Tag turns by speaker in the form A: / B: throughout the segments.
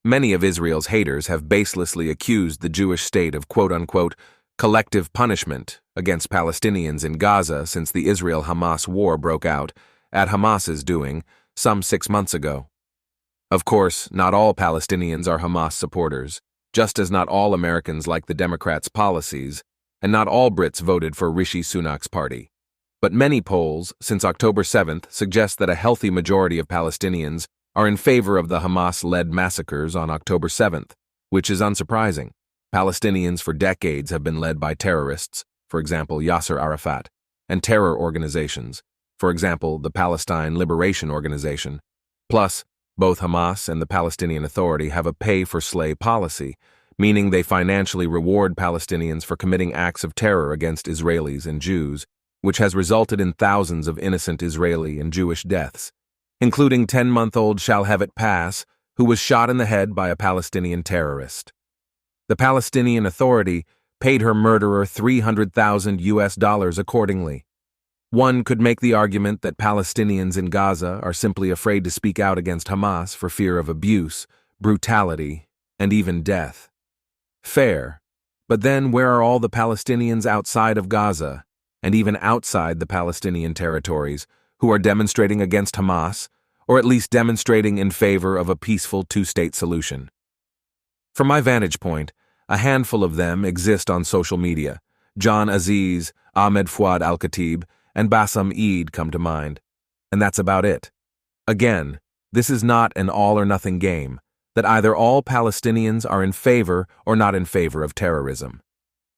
A: Many of Israel's haters have baselessly accused the Jewish state of quote-unquote collective punishment against Palestinians in Gaza since the Israel-Hamas war broke out, at Hamas's doing, some 6 months ago. Of course, not all Palestinians are Hamas supporters, just as not all Americans like the Democrats' policies, and not all Brits voted for Rishi Sunak's party. But many polls, since October 7th, suggest that a healthy majority of Palestinians are in favor of the Hamas-led massacres on October 7th, which is unsurprising. Palestinians for decades have been led by terrorists, for example Yasser Arafat, and terror organizations, for example the Palestine Liberation Organization. Plus, both Hamas and the Palestinian Authority have a pay-for-slay policy, meaning they financially reward Palestinians for committing acts of terror against Israelis and Jews, which has resulted in thousands of innocent Israeli and Jewish deaths, including 10-month-old Shalhevet Pass, who was shot in the head by a Palestinian terrorist. The Palestinian Authority paid her murderer $300,000 accordingly. One could make the argument that Palestinians in Gaza are simply afraid to speak out against Hamas for fear of abuse, brutality, and even death. Fair. But then where are all the Palestinians outside of Gaza, and even outside the Palestinian territories, who are demonstrating against Hamas, or at least demonstrating in favor of a peaceful two-state solution? From my vantage point, a handful of them exist on social media. John Aziz, Ahmed Fouad Al-Khatib, and Bassam Eid come to mind. And that's about it. Again, this is not an all-or-nothing game, that either all Palestinians are in favor or not in favor of terrorism.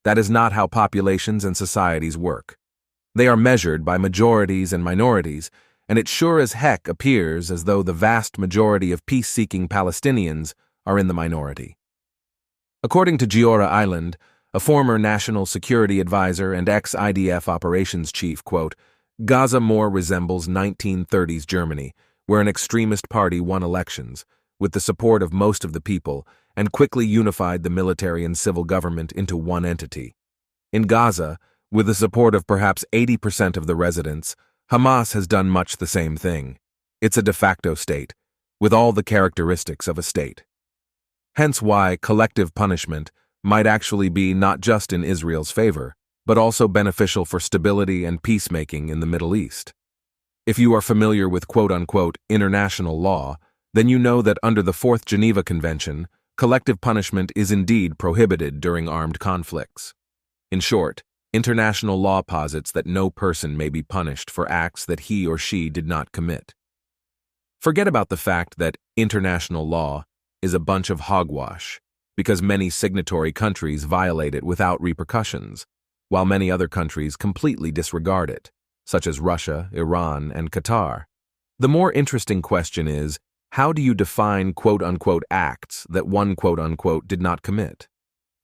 A: That is not how populations and societies work. They are measured by majorities and minorities, and it sure as heck appears as though the vast majority of peace-seeking Palestinians are in the minority. According to Giora Island, a former national security advisor and ex-IDF operations chief, quote, Gaza more resembles 1930s Germany, where an extremist party won elections, with the support of most of the people, and quickly unified the military and civil government into one entity. In Gaza, with the support of perhaps 80% of the residents, Hamas has done much the same thing. It's a de facto state, with all the characteristics of a state. Hence why collective punishment might actually be not just in Israel's favor, but also beneficial for stability and peacemaking in the Middle East. If you are familiar with quote-unquote international law, then you know that under the Fourth Geneva Convention, collective punishment is indeed prohibited during armed conflicts. In short, international law posits that no person may be punished for acts that he or she did not commit. Forget about the fact that international law is a bunch of hogwash, because many signatory countries violate it without repercussions, while many other countries completely disregard it, such as Russia, Iran, and Qatar. The more interesting question is, how do you define quote-unquote acts that one quote-unquote did not commit?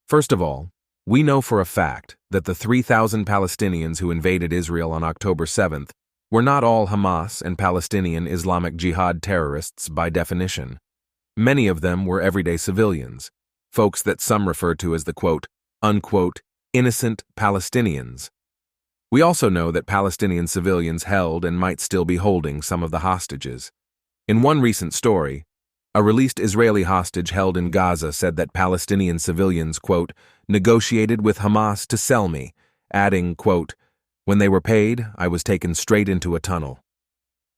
A: First of all, we know for a fact that the 3,000 Palestinians who invaded Israel on October 7th were not all Hamas and Palestinian Islamic Jihad terrorists by definition. Many of them were everyday civilians, folks that some refer to as the quote-unquote innocent Palestinians. We also know that Palestinian civilians held and might still be holding some of the hostages. In one recent story, a released Israeli hostage held in Gaza said that Palestinian civilians, quote, negotiated with Hamas to sell me, adding, quote, when they were paid, I was taken straight into a tunnel.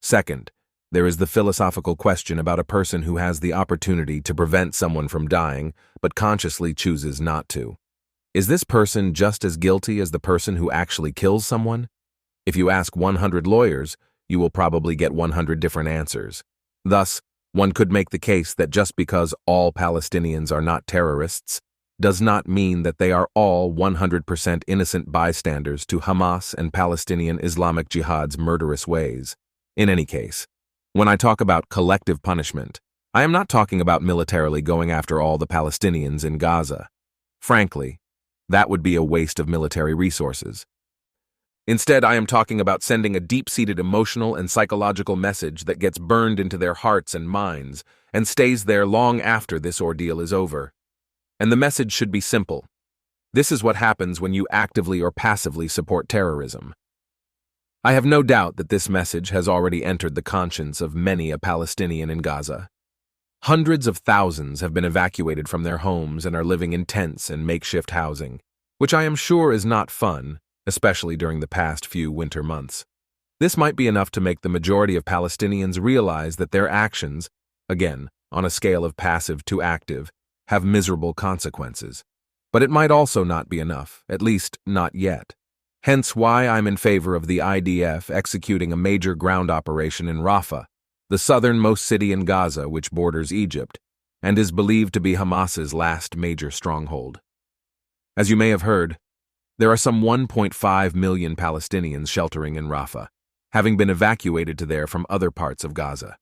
A: Second, there is the philosophical question about a person who has the opportunity to prevent someone from dying, but consciously chooses not to. Is this person just as guilty as the person who actually kills someone? If you ask 100 lawyers, you will probably get 100 different answers. Thus, one could make the case that just because all Palestinians are not terrorists, does not mean that they are all 100% innocent bystanders to Hamas and Palestinian Islamic Jihad's murderous ways. In any case, when I talk about collective punishment, I am not talking about militarily going after all the Palestinians in Gaza. Frankly, that would be a waste of military resources. Instead, I am talking about sending a deep-seated emotional and psychological message that gets burned into their hearts and minds and stays there long after this ordeal is over. And the message should be simple. This is what happens when you actively or passively support terrorism. I have no doubt that this message has already entered the conscience of many a Palestinian in Gaza. Hundreds of thousands have been evacuated from their homes and are living in tents and makeshift housing, which I am sure is not fun, especially during the past few winter months. This might be enough to make the majority of Palestinians realize that their actions, again, on a scale of passive to active, have miserable consequences. But it might also not be enough, at least not yet. Hence why I'm in favor of the IDF executing a major ground operation in Rafah, the southernmost city in Gaza which borders Egypt, and is believed to be Hamas's last major stronghold. As you may have heard, there are some 1.5 million Palestinians sheltering in Rafah, having been evacuated to there from other parts of Gaza.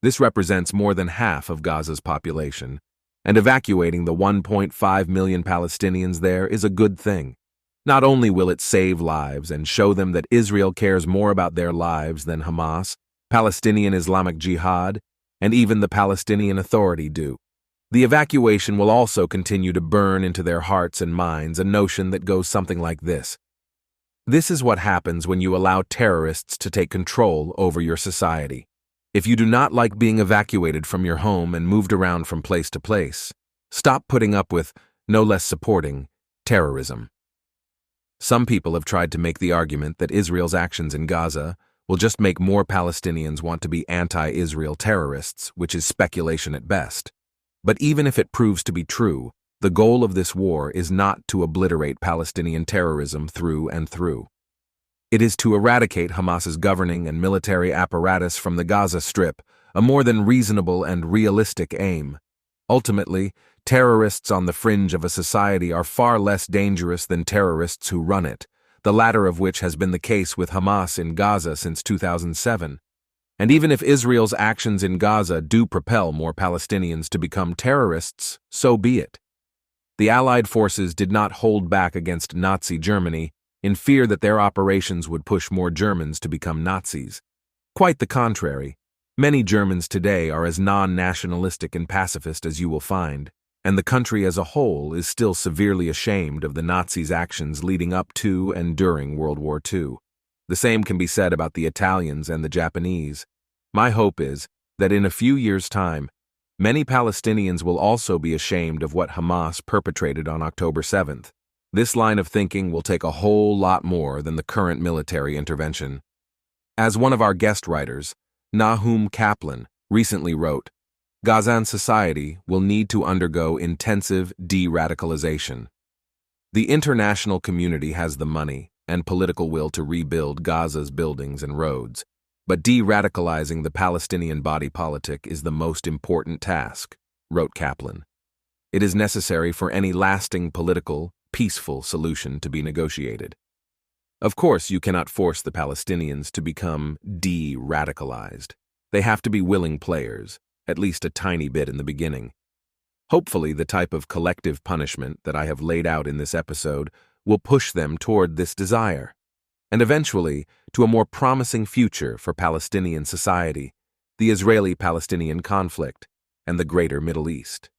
A: This represents more than half of Gaza's population, and evacuating the 1.5 million Palestinians there is a good thing. Not only will it save lives and show them that Israel cares more about their lives than Hamas, Palestinian Islamic Jihad, and even the Palestinian Authority do. The evacuation will also continue to burn into their hearts and minds a notion that goes something like this. This is what happens when you allow terrorists to take control over your society. If you do not like being evacuated from your home and moved around from place to place, stop putting up with, no less supporting, terrorism. Some people have tried to make the argument that Israel's actions in Gaza will just make more Palestinians want to be anti-Israel terrorists, which is speculation at best. But even if it proves to be true, the goal of this war is not to obliterate Palestinian terrorism through and through. It is to eradicate Hamas's governing and military apparatus from the Gaza Strip, a more than reasonable and realistic aim. Ultimately, terrorists on the fringe of a society are far less dangerous than terrorists who run it, the latter of which has been the case with Hamas in Gaza since 2007. And even if Israel's actions in Gaza do propel more Palestinians to become terrorists, so be it. The Allied forces did not hold back against Nazi Germany in fear that their operations would push more Germans to become Nazis. Quite the contrary. Many Germans today are as non-nationalistic and pacifist as you will find, and the country as a whole is still severely ashamed of the Nazis' actions leading up to and during World War II. The same can be said about the Italians and the Japanese. My hope is that in a few years' time, many Palestinians will also be ashamed of what Hamas perpetrated on October 7th. This line of thinking will take a whole lot more than the current military intervention. As one of our guest writers, Nahum Kaplan, recently wrote, Gazan society will need to undergo intensive de-radicalization. The international community has the money and political will to rebuild Gaza's buildings and roads, but de-radicalizing the Palestinian body politic is the most important task, wrote Kaplan. It is necessary for any lasting political, peaceful solution to be negotiated. Of course, you cannot force the Palestinians to become de-radicalized. They have to be willing players, at least a tiny bit in the beginning. Hopefully, the type of collective punishment that I have laid out in this episode will push them toward this desire, and eventually to a more promising future for Palestinian society, the Israeli-Palestinian conflict, and the greater Middle East.